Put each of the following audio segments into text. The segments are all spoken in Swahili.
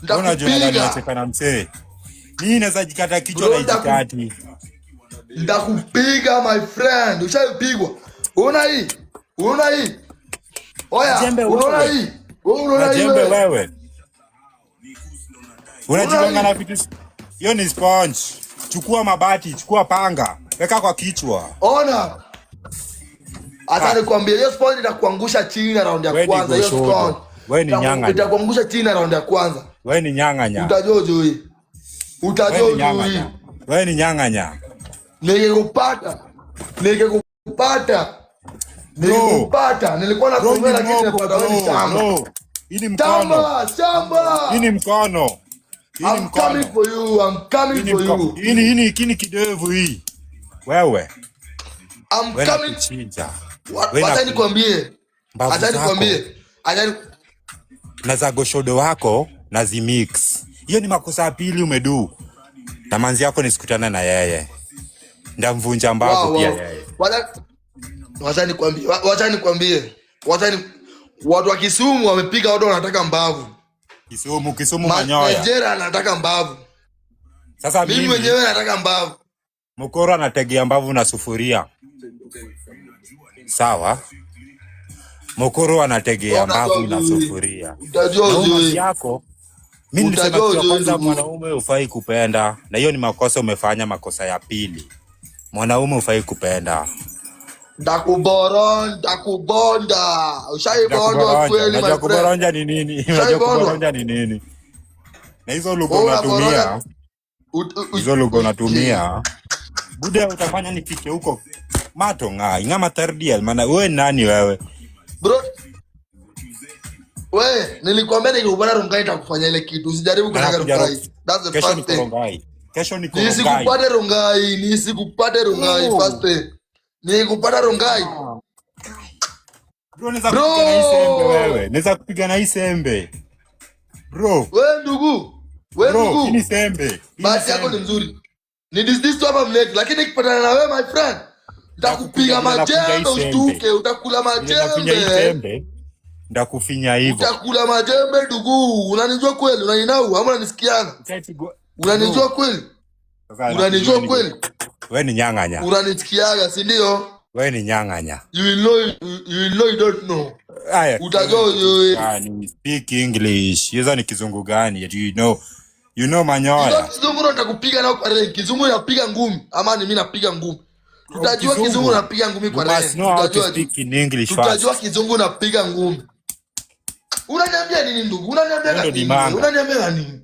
Unajua nadhani Nitakupiga. nacheka na msee. Mimi naweza jikata kichwa na Bro, ijikati. nitakupiga my friend. Ushaipigwa. Unaona hii? Unaona hii? Oya, Majembe unaona wewe. hii? Unaona hii Majembe wewe? wewe. Unajigonga na vitu. Hiyo ni sponge. Chukua mabati, chukua panga. Weka kwa kichwa. Ona. Hata nikwambia hiyo sponge itakuangusha chini na round ya Wewe ni kwanza. Hiyo goshodo. sponge Wewe ni nyang'anya. itakuangusha chini na round ya kwanza. Wewe ni nyang'anya. Utajojo hii. Utajojo hii. Wewe ni nyang'anya. Nikikupata. Nilikuwa nakuambia lakini nimepata wewe shamba. Hii ni mkono. Shamba. Hii ni mkono. I'm coming for you. Hii ni kidevu hii. Wewe. I'm coming. Kuchinja. Wacha nikwambie. Na za goshodo wako na zimix. Hiyo ni makosa ya pili umedu. Na manzi yako nisikutana na yeye. Ndamvunja mbavu pia yeye. Wacha nikwambie. Watu wa Kisumu wamepiga watu wanataka mbavu. Kisumu manyoya. Nigeria anataka mbavu. Sasa mimi mwenyewe nataka mbavu. Mkoro anategea mbavu na sufuria. Sawa? Mkoro anategea mbavu na sufuria. Utajua yako. Mimi nilisema kwa kwanza mwanaume hufai kupenda, na hiyo ni makosa umefanya, makosa ya pili. Mwanaume hufai kupenda. Ndakubonda. Ushaibonda kweli my friend. Unajua kuboronja ni nini? Na hizo lugha unatumia. Hizo lugha unatumia. Buda utafanya nifike huko. Mato ngama tardia, maana wewe nani wewe? Bro. Wewe nilikwambia nikikupata Rongai nitakufanya ile kitu. Usijaribu kutaka Rongai. That's the first thing. Kesho ni Rongai. Nisikupate Rongai first thing. Nikupata Rongai. Bro, naweza kupiga na hii sembe. Bro. Wewe ndugu. Hii ni sembe. Basi yako ni nzuri. Ni this tu hapa mlete, lakini nikipatana na wewe my friend, nitakupiga majembe ustuke, utakula majembe. Ndakufinya hivyo. Utakula majembe ndugu. Unanijua kweli? Unaninau ama unanisikiana? Unanijua kweli? Wewe ni nyang'anya. Unanisikiaga, si ndio? Wewe ni nyang'anya. You know you don't know. Utajua you speak English. Hizo ni kizungu gani? You know manyoya. Kizungu nitakupiga nao kwa reli. Kizungu napiga ngumi ama ni mimi napiga ngumi. Tutajua kizungu napiga ngumi kwa reli. Tutajua kizungu napiga ngumi. Unaniambia nini ndugu? Unaniambia nini?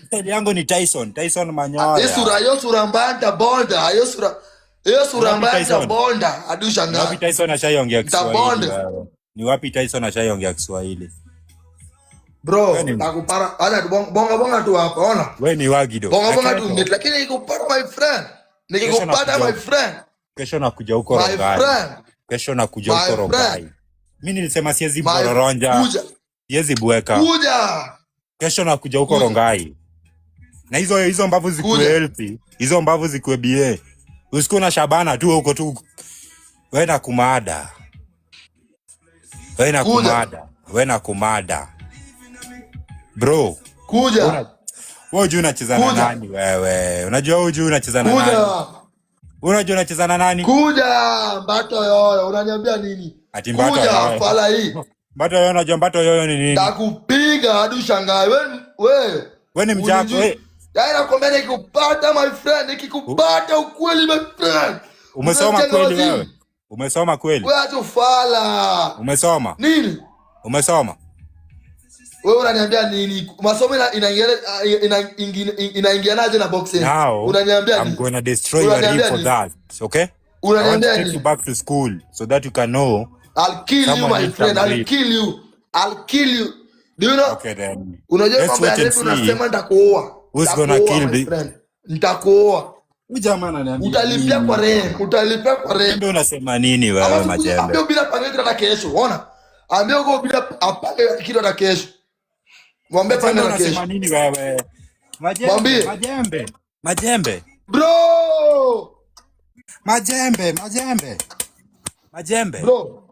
Style yangu ni Tyson manyoya. Sura mbanda bonda. Sura mbanda bonda. Adushanga. Wapi Tyson ashaiongea Kiswahili? Ni wapi Tyson ashaiongea Kiswahili? Bro, nakupara. Ana bonga tu hapa, ona. Wewe ni wagido. Bonga tu, lakini nikupata my friend. Kesho nakuja huko Rongai. Mimi nilisema siwezi bororonja. Siwezi bweka. Kesho nakuja huko Rongai. Na hizo mbavu zikuwe healthy. Hizo mbavu zikuwe BA. Usiku na Shabana tu huko tu. Wewe na kumada. Bro. Kuja. Wewe unacheza na nani wewe? Unajua wewe unacheza na nani? Unajua unacheza na nani? Kuja, Mbato yoyo. Unaniambia nini? Kuja, fala hii. Mbato yoyo, unajua Mbato yoyo ni nini? Nakupiga hadi ushangae. Wewe ni mjako wewe. Nakwambia nikikupata my friend, nikikupata ukweli my friend. Umesoma kweli wewe? Umesoma kweli? Wewe acha ufala. Umesoma? Nini? Umesoma? Wewe unaniambia nini? Masomo inaingianaje na boxing? Unaniambia nini? I'm going to destroy your rib for that. Okay? Unaniambia nini? I want to take you back to school so that you can know. I'll kill you my friend. I'll kill you. Do you know? Okay then. Unajua mambo ya leo unasema nitakuoa. Who's gonna kill me? Nitakuoa. Huyu jamaa ananiambia. Utalipia kwa rent. Ndio unasema nini wewe majembe? Ambia bila pange hata kesho. Unaona? Ambia uko bila apange kitu hata kesho. Mwambie pange hata kesho. Unasema nini wewe? Majembe. Bro! Majembe. Bro.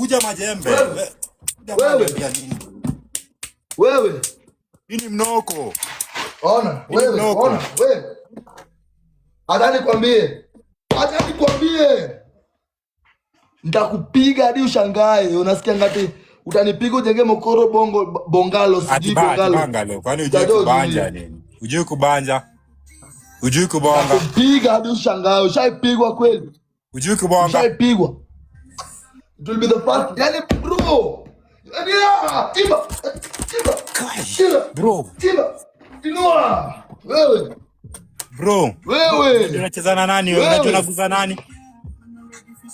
Kuja majembe. Wewe. Hii ni mnoko. Ona, wewe. Hata nikwambie. Nitakupiga hadi ushangae. Unasikia ngati utanipiga ujenge mokoro bongalo siji bongalo. Kwani ujui kubanja nini? Ujui kubanja? Ujui kubonga? Nitakupiga hadi ushangae. Ushaipigwa kweli? Ujui kubonga? Ushaipigwa. It will be the first. Yani bro. Timba. Bro. Tinua. Wewe. Bro. Unacheza na nani wewe? Unajua unaguza nani?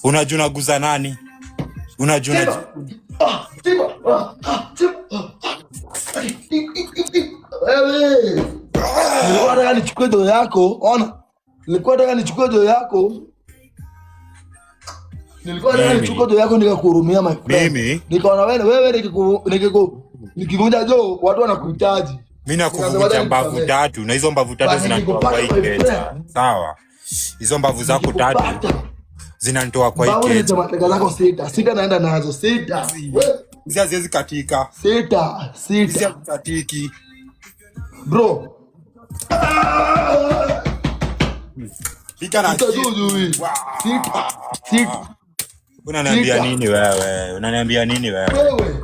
Unajua unaguza nani? Unajua wewe. Nilikuwa nataka nichukue doo yako. Ona. Nilikuwa nataka nichukue doo yako nikakuhurumia my friend. Nikaona wewe nikivunja joo watu wanakuhitaji. Mimi nakuvunja mbavu tatu na hizo mbavu tatu zinanitoa kwa hii pesa. Sawa. Hizo mbavu zako tatu zinanitoa kwa hii pesa. Hizo mateka zako sita naenda nazo sita. Hizi haziwezi katika. Sita. Hizi katiki. Bro. Pika na sita. Unaniambia nini wewe?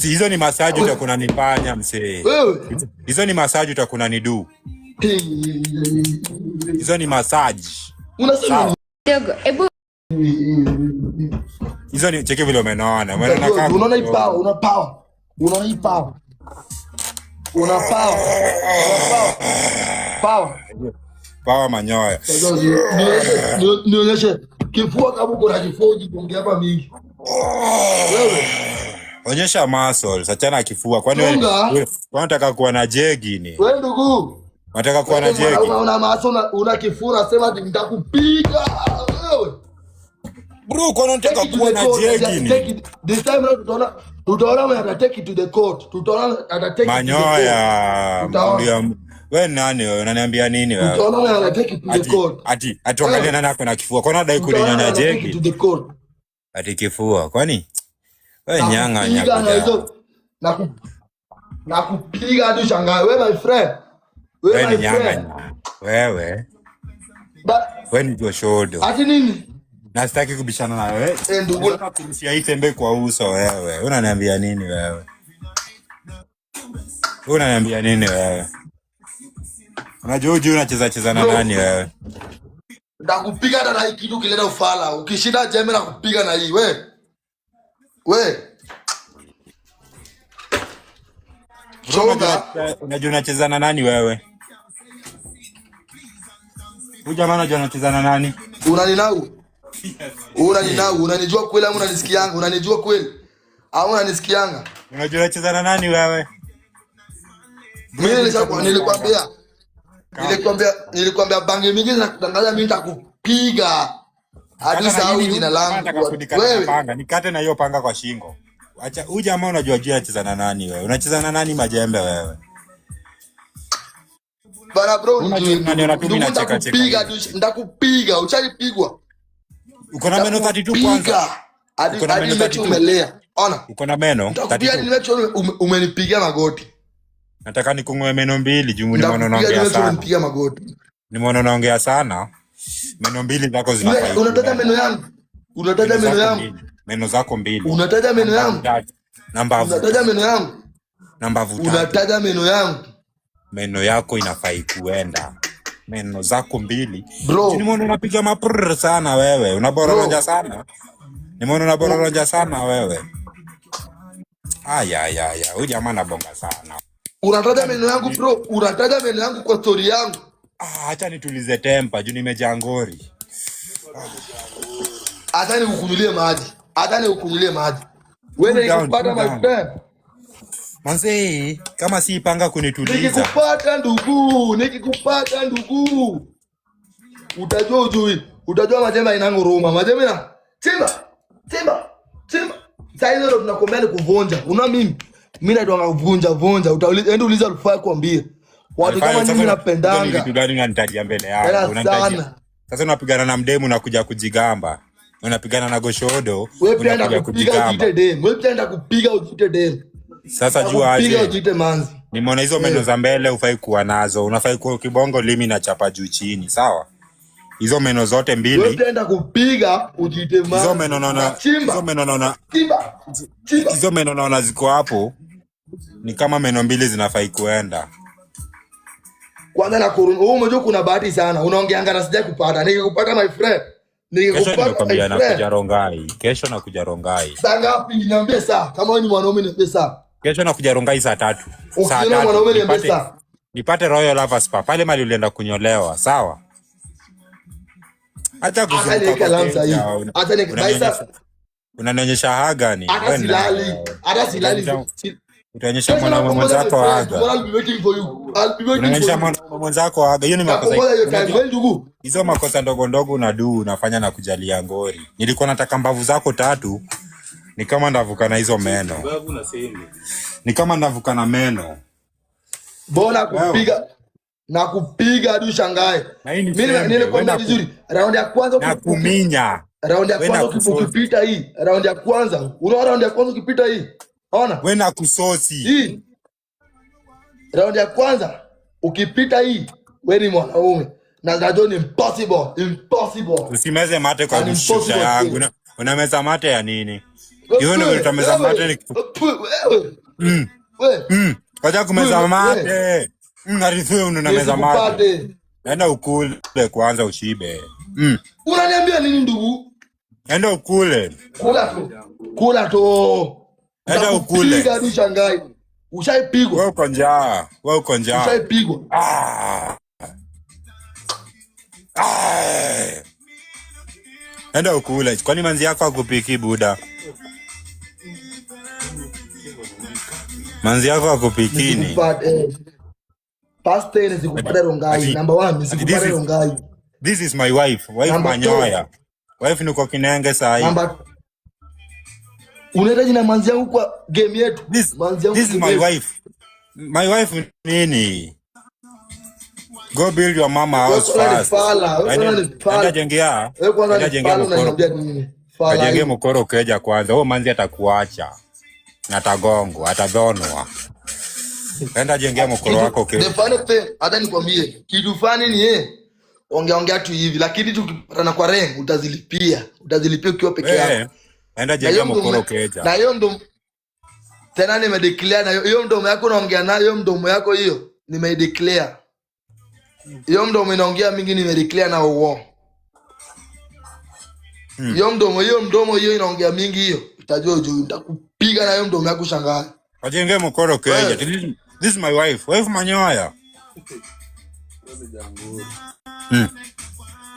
Hizo ni masaji utakuna nifanya msee. Hizo ni masaji utakuna nidu. Hizo ni masaji. Unasema Ebu hizo ni cheki vile umeona. Unaona hii power manyoya. Nionyeshe kifua kama uko na kifua jiongea hapa mingi. Wewe onyesha muscles, achana kifua. Kwani wewe unataka kuwa na jegi ni? Wewe ndugu, unataka kuwa na jegi. Una muscle una kifua unasema nitakupiga wewe. Bro, kwani unataka kuwa na jegi ni? This time tutaona wewe atatake it to the court. Tutaona atatake manyoya. Wewe nani wewe? Unaniambia nini wewe? Utaona wewe anataka it to the court. Ati angalia nani ako na kifua. Kwani unadai kulinyanya jegi? To the court. Ati kifua. Kwani? Wewe nyanga. Na kupiga hadi shangae. Wewe my friend. Wewe nyanga. Wewe ni joshodo. Ati nini? Na sitaki kubishana na wewe. Ndugu, kurushia hii tembe kwa uso wewe. Unaniambia nini wewe? Unajua unacheza na nani wewe? Ndakupiga na hii kitu kileta ufala. Ukishinda jembe na kupiga na hii wewe. Unajua unacheza na nani wewe? Huyu jamaa anajua anacheza na nani? Unanijua kweli au unanisikianga? Unanijua kweli au unanisikianga? Unajua unacheza na nani wewe? Mimi nilikwambia bangi mingi na kutangaza mimi nitakupiga. Hadi sasa jina langu. Wewe nikate na hiyo panga kwa shingo. Acha huyu jamaa unajua anacheza na nani wewe? Unacheza na nani majembe wewe? Bana bro, nitakupiga, uchalipigwa. Uko na meno 32 kwanza. Hadi nimechomelea. Ona. Uko na meno 32. Umenipigia magoti. Nataka nikung'oe meno mbili juu nimeona unaongea sana. Nimepigia magoti. Nimeona unaongea sana. Meno mbili zako zinafai. Unataja meno yangu. Meno zako mbili. Unataja meno yangu. Unataja meno yangu. Meno yako inafai kuenda. Meno zako mbili. Nimeona unapiga maprr sana wewe. Unabororoja sana. Nimeona unabororoja sana wewe. Aya. Huyu jamaa anabonga sana. Unataja meno yangu bro. Unataja meno yangu kwa story yangu. Acha nitulize tempa juu nimejangori. Hata nikukunyulie maji. Wewe nikupata my friend. Manze, kama si panga kunituliza. Nikikupata ndugu. Utajua majembe ina nguruma. Majembe na Timba. Sasa hizo ndo tunakomea ni kuvunja. Una mimi naitwa kuvunja. Uliza Rufai kuambia. Watu kama mimi napendanga. Kitu gani unanitajia mbele yako? Unanitajia. Sasa unapigana na mdemu na kuja kujigamba. Unapigana na Goshodo, wewe pia enda kupiga ujite dem. Wewe pia enda kupiga ujite dem. Sasa jua aje. Kupiga ujite manzi. Nimeona hizo meno za mbele ufai kuwa nazo. Unafai kuwa kibongo limi na chapa juu chini, sawa? Hizo meno zote mbili. Wewe pia enda kupiga ujite manzi. Hizo meno naona. Hizo meno naona. Hizo meno naona ziko hapo. Ni kama meno mbili zinafai kuenda. Kwanza na kurun, umejua kuna bahati sana. Unaongeanga na sija kupata. Nikikupata my friend. Nikikupata nakuja Rongai. Kesho nakuja Rongai. Saa ngapi niambie saa? Kama wewe ni mwanaume niambie saa. Kesho nakuja Rongai saa 3. Saa 3 mwanaume niambie saa. Nipate Royal Lava Spa. Pale mali ulienda kunyolewa, sawa? Hata kuzunguka lamsa hii. Hata nikaisa. Unanionyesha haga ni. Hata silali. Hata silali. Utaonyesha mwanaume mwenzako haga. I'll be waiting for you. Unaonyesha mwanaume mwenzako haga. Hiyo ni makosa. Hizo makosa ndogo ndogo unafanya na kujalia ngori. Nilikuwa nataka mbavu zako 3. Ni kama ndavuka na hizo meno. Ni kama ndavuka na meno. Bona kupiga na kupiga hadi ushangae. Mimi nilikwambia vizuri. Raundi ya kwanza kuminya. Raundi ya kwanza ukipita hii. Raundi ya kwanza. Unaona raundi ya kwanza ukipita hii. Ona. Wewe na kusosi. Hii. Raundi ya kwanza ukipita hii, wewe ni mwanaume. Na ngajoni ni impossible. Usimeze mate kwa kushusha yangu. Unameza mate ya nini? Hiyo ndio utameza mate ni. Wewe. Kaja kumeza mate. Ngarife unameza mate. Enda ukule kwanza ushibe. Unaniambia nini ndugu? Enda ukule. Kula tu. Enda ukule. Piga hadi shangai. Ushaipigwa. Wewe uko njaa. Ushaipigwa. Enda ukule. Kwani manzi yako akupiki buda? Manzi yako akupikini. Past 10 sikupata Rongai. Number 1 sikupata Rongai. This is my wife. Wife manyoya. Wife niko Kinenge saa hii. Unahitaji na manzi yangu kwa game yetu. This is my wife. My wife nini? Go build your mama house first. Enda jengea. Jengea mkoro keja kwanza. Huo manzi atakuacha. Na tagongo, atadhonwa. Enda jengea mkoro wako keja. The funny thing, hata nikwambie, kitu fani ni ongea tu hivi, lakini tukipatana kwa reng utazilipia ukiwa peke yako. Enda jengea mkoro keja. Na hiyo ndo tena nimedeclare, na hiyo mdomo yako unaongea nayo, hiyo mdomo yako hiyo nimedeclare. Hiyo mdomo inaongea mingi nimedeclare na uo. Hiyo mdomo hiyo inaongea mingi hiyo. Utajua juu nitakupiga na hiyo mdomo yako shangaa. Wajengea mkoro keja. This is my wife. Wife manyoya.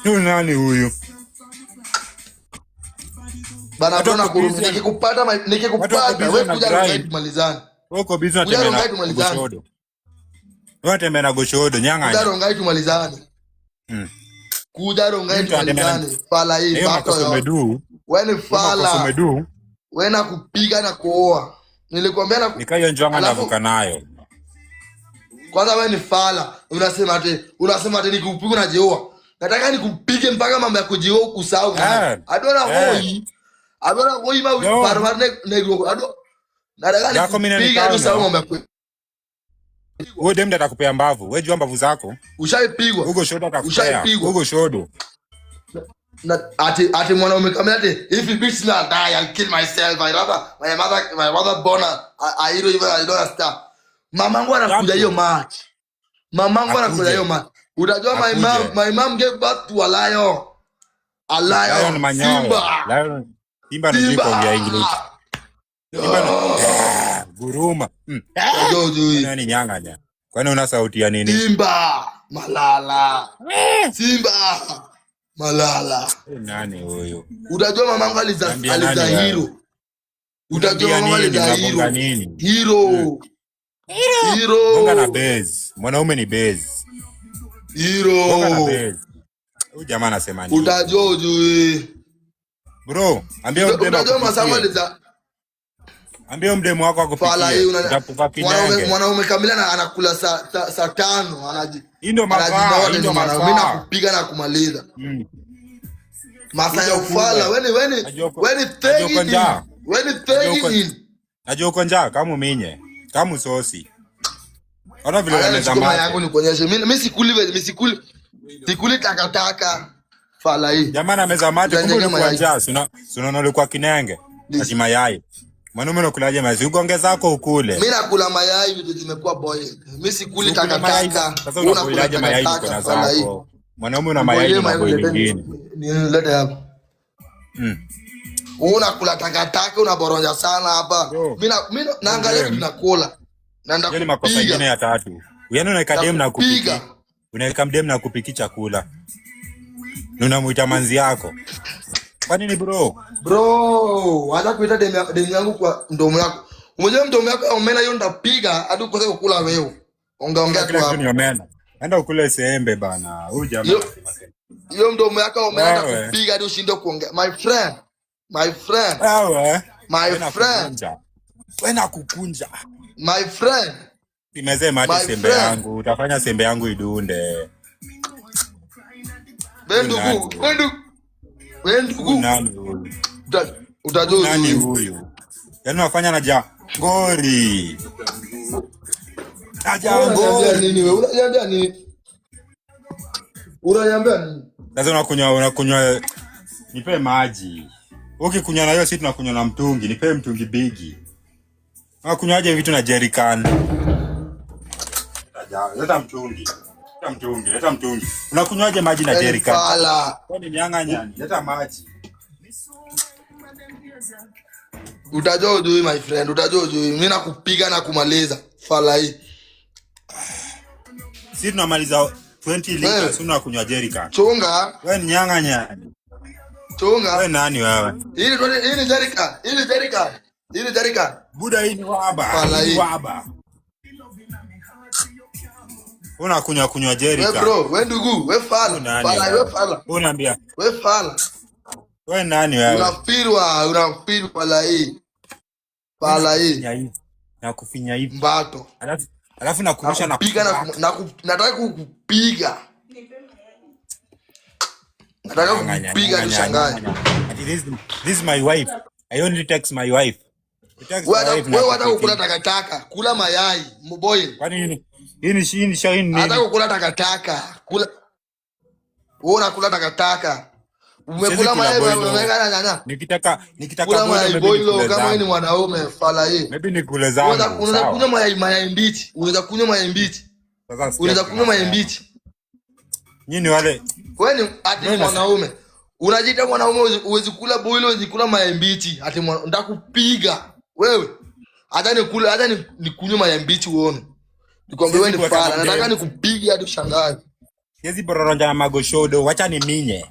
Huyu nani huyu? Bana tuna kurudi nikikupata wewe kuja Rongai tumalizane. Wako busy na Goshodo. Wote mena Goshodo nyanga. Kuja Rongai tumalizane. Kuja Rongai tumalizane. Fala hii bako yo. Wewe ni fala. Wewe na kupiga na kuoa. Nilikwambia na nikayo njanga navuka nayo. Kwanza wewe ni fala. Unasema ati nikupiga na jeoa. Nataka nikupige mpaka mambo ya kujioa ukusahau. Adona hoi. Abona kuima barbar negro ado nataka nipiga tu sawa mambo yako. Wewe dem atakupea mbavu. Wewe jua mbavu zako. Ushaipigwa. Hugo Shodo atakupea. Hugo Shodo. Na ati mwanaume kama ati if you bitch na die I'll kill myself. My mother born I don't even I don't understand. Mamangu anakuja hiyo match. Utajua my mom gave birth to a lion. A lion. Simba. Simba ni jiko ya English. Simba guruma. Nani nyanganya? Kwani una sauti ya nini? Simba malala. Simba malala. Nani huyo? Utajua mamangu aliza hero. Utajua mamangu aliza hero. Hero. Bonga na base. Mwanaume ni base. Hero. Bonga na base. Huyu jamaa anasema nini? Utajua ujue. Bro, ambia udema utajua masango aliza. Ambia mdemu wako akupikie. Utakufa kinyange. Mwanaume kamili anakula saa 5 anaji. Ndio mafaa, ndio mafaa. Mimi nakupiga na kumaliza. Masaa ya ufala, weni tegi. Najua uko njaa kama minye, kama sosi. Ona vile unaweza mama yangu nikuonyeshe. Mimi sikuli takataka. Fala hii. Jamani ameza mate kumbe njaa. Unaona ulikuwa kinenge. Ati mayai. Mwanaume unakulaje mayai? Uongeza zako ukule. Mimi nakula mayai vitu zimekuwa boiled. Mimi sikuli takataka. Sasa unakulaje mayai kuna zako? Mwanaume una mayai na boiled nyingine. Nilete hapo. Unakula takataka unaboronja sana hapa. Mimi naangalia tunakula. Naenda kupiga. Makosa mengine ya tatu. Yaani unaweka dem na kupika. Unaweka dem na kupiki chakula. Unamuita manzi yako. Kwa nini bro? Bro, hata kuita demu yangu kwa mdomo yako. Umejua mdomo yako omena hiyo ndapiga hadi ukose kukula wewe. Ongea tu hapo. Enda ukule sembe bana. Huyu jamaa. Hiyo mdomo yako omena ndakupiga hadi ushinde kuongea. My friend. Wewe nakukunja. My friend. Nimeze mate sembe yangu. Utafanya sembe yangu idunde. Wendugu. Nani huyu? Utajua nani huyu? Yaani unafanya na jangori. Unaniambia nini wewe? Unaniambia nini? Sasa unakunywa nipe maji. Ukikunywa na hiyo sisi tunakunywa na mtungi, nipe mtungi bigi. Unakunywaje vitu na jerrycan? Leta mtungi. Unakunywaje maji na jerrycan? Kwani nyang'anya? Leta maji. Utajua ujui my friend, utajua ujui. Mimi nakupiga na kumaliza. Fala hii. Sisi tunamaliza 20 liters unakunywa jerrycan. Chunga. Wewe ni nyang'anya. Chunga. Wewe nani wewe? Hii ni jerrycan. Buda hii ni waba. Unakunywa jerrycan. Wewe bro, wewe ndugu, wewe fala. Fala. Unaambia. Wewe fala. Wewe nani wewe? Unafirwa fala hii. Fala hii. Nakufinya hivi. Mbato. Alafu nakurusha na nataka kukupiga. Nataka kukupiga nishangae. This is my wife. I only text my wife. Wewe hata kukula takataka, kula mayai, mboil. Kwani nini? Hii ni shine. Hata kukula takataka, kula. Wewe unakula takataka. Umekula mayai unaweka nyanya. Nikitaka boil kama wewe ni mwanaume fala hii. Maybe nikule zangu. Unaweza kunywa mayai mbichi. Unaweza kunywa mayai mbichi. Nyinyi wale. Wewe ni ati mwanaume. Unajiita mwanaume uwezi kula boil, uwezi kula mayai mbichi. Ati ndakupiga. Wewe. Hata nikunywe mayai mbichi uone. Nikwambia wewe ni fala. Nataka nikupiga hadi ushangae. Yezi bororonja na magoshodo, wacha ni minye.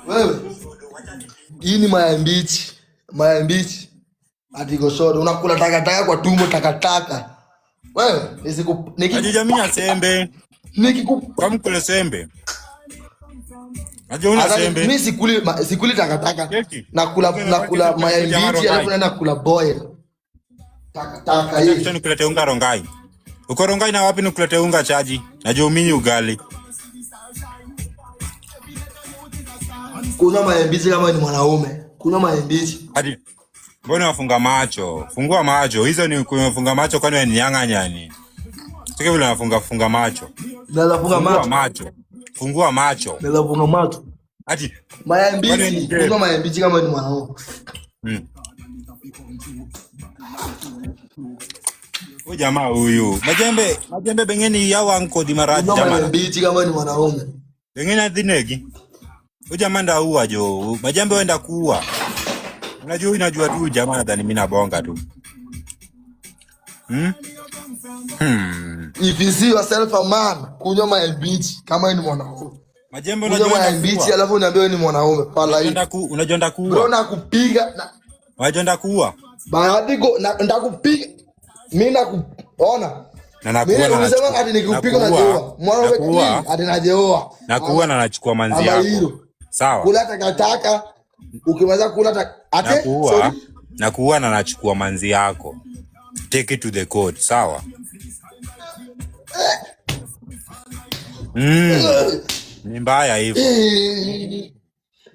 Wewe. Hii ni mayai mbichi. Ati goshodo, unakula takataka kwa tumbo takataka. Wewe, Ajijamia sembe. Kama kule sembe. Najua una sembe. Mimi sikuli takataka. Nakula mayai mbichi alafu naenda kula boil. Takataka hii. Kisha nikulete unga Rongai. Uko Rongai na wapi nikulete unga chaji? Najua umini ugali. Kuna mayai mbichi kama ni mwanaume. Kuna mayai mbichi. Hadi mbona wafunga macho? Fungua macho. Hizo ni kufunga macho kwani ni nyang'anyani. Sike vile nafunga macho. Naweza funga macho. Fungua macho. Naweza funga macho. Hadi mayai mbichi. Kuna mayai mbichi kama ni mwanaume. Huyu jamaa huyu. Majembe bengeni yawa anko di maraji jamaa. Mayai mbichi kama ni mwanaume. Bengeni adhinegi. Huyu jamaa nda huwa jo. Majembe wenda kuua. Unajua tu jamaa nadhani mimi nabonga tu. If you see yourself a man, kunywa mayai mbichi kama ni mwanaume. Majembe unajua mayai mbichi alafu unaambia ni mwanaume. Pala hii. Unajua ndakuua. Bro nakupiga na unajua ndakuua. Baadhi ndakupiga. Mimi nakuona. Na nakuua na unasema hadi nikikupiga na jeoa. Mwanaume hadi na jeoa. Nakuua na nachukua manzi yako. Sawa. Kula takataka, Ukimaliza kula na kuua na nachukua manzi yako. Take it to the court, sawa? Ni mbaya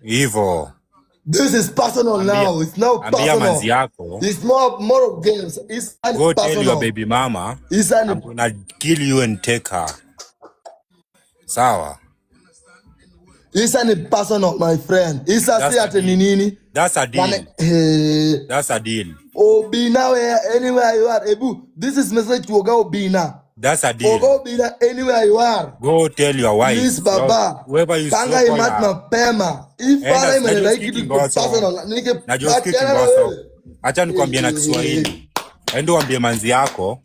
hivyo. This is personal now. It's now personal. Manzi yako. It's more of games. It's go personal. Tell your baby mama, I'm gonna kill you and take her. Sawa? It's a personal, my friend. It's a say at nini. That's a deal. That's a deal. Obina anywhere you are. Ebu, this is message to Obina. That's a deal. Obina anywhere you are. Go tell your wife. Please, Baba. Whoever you Tanga imat mapema. If father imelike kitu personal, najua kitu ngoso. Acha nikwambie na Kiswahili. Endo ambie manzi yako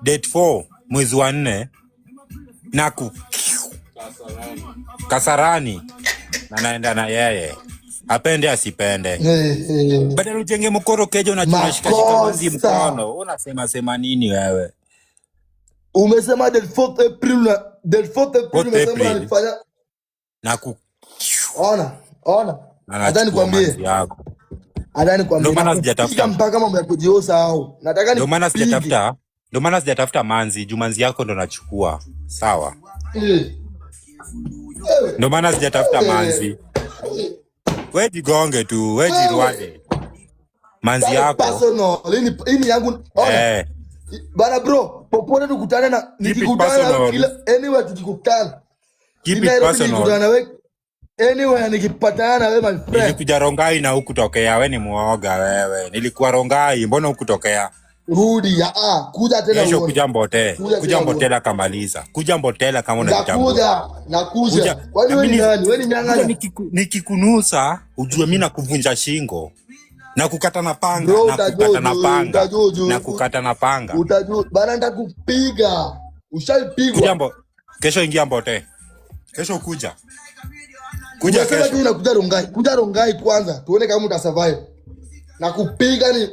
date 4 mwezi wa 4 naku Kasarani na naenda na yeye. Apende asipende. Badala ujenge mkoro kejo unashika manzi mkono. Unasema nini wewe? Umesema del 4th April na del 4th April umesema alifanya ona nadhani kwambie ndio maana sijatafuta mpaka mambo ya kujiosa au nataka ni ndio maana sijatafuta manzi Jumanzi yako ndo nachukua, sawa? Ndio maana sijatafuta manzi. Wewe jigonge tu, wewe jirwade manzi yako personal ini yangu ona. Bana bro, popote tukutane na nikikutana na anywhere tukikutana. Keep it personal. Anywhere nikipatana na wewe my friend. Nilikuja Rongai na hukutokea, wewe ni muoga wewe. Nilikuwa Rongai, mbona hukutokea? Rudi kuja tena wewe. Kuja Mbotela kamaliza. Kuja Mbotela kama unajitambua. Nakuja. Wewe ni nani? Wewe ni nyang'anya. Nikikunusa ujue mimi nakuvunja shingo. Na kukata na panga, na kukata na panga. Utajua bana nitakupiga. Ushapigwa. Kesho ingia Mbote. Kesho kuja kesho. Kuja Rongai. Kuja Rongai kwanza. Tuone kama utasurvive. Na kupiga ni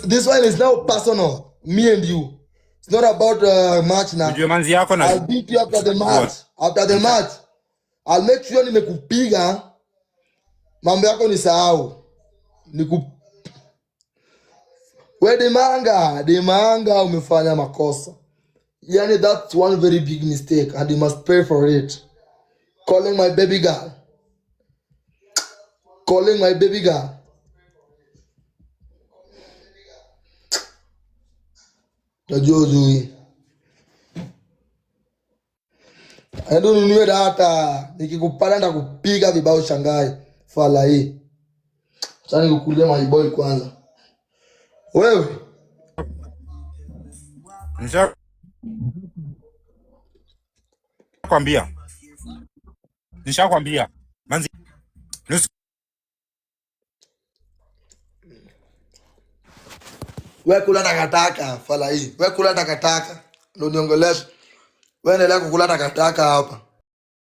this one is now personal. Me and you. It's not about match now. I'll beat you after the match. After the match, I'll make sure nimekupiga. Mambo yako ni sahau. We demanga umefanya makosa. Yani that's one very big mistake and you must pay for it. Calling my baby girl. Najua uzui. Endo nunue data. Nikikupata nitakupiga vibao Shanghai. Fala hii. Sasa nikukulia my boy kwanza. Wewe. Nishakwambia. Manzi. Wewe kula takataka fala hii. Wewe kula takataka. Ndio niongelea. Wewe endelea kukula takataka hapa.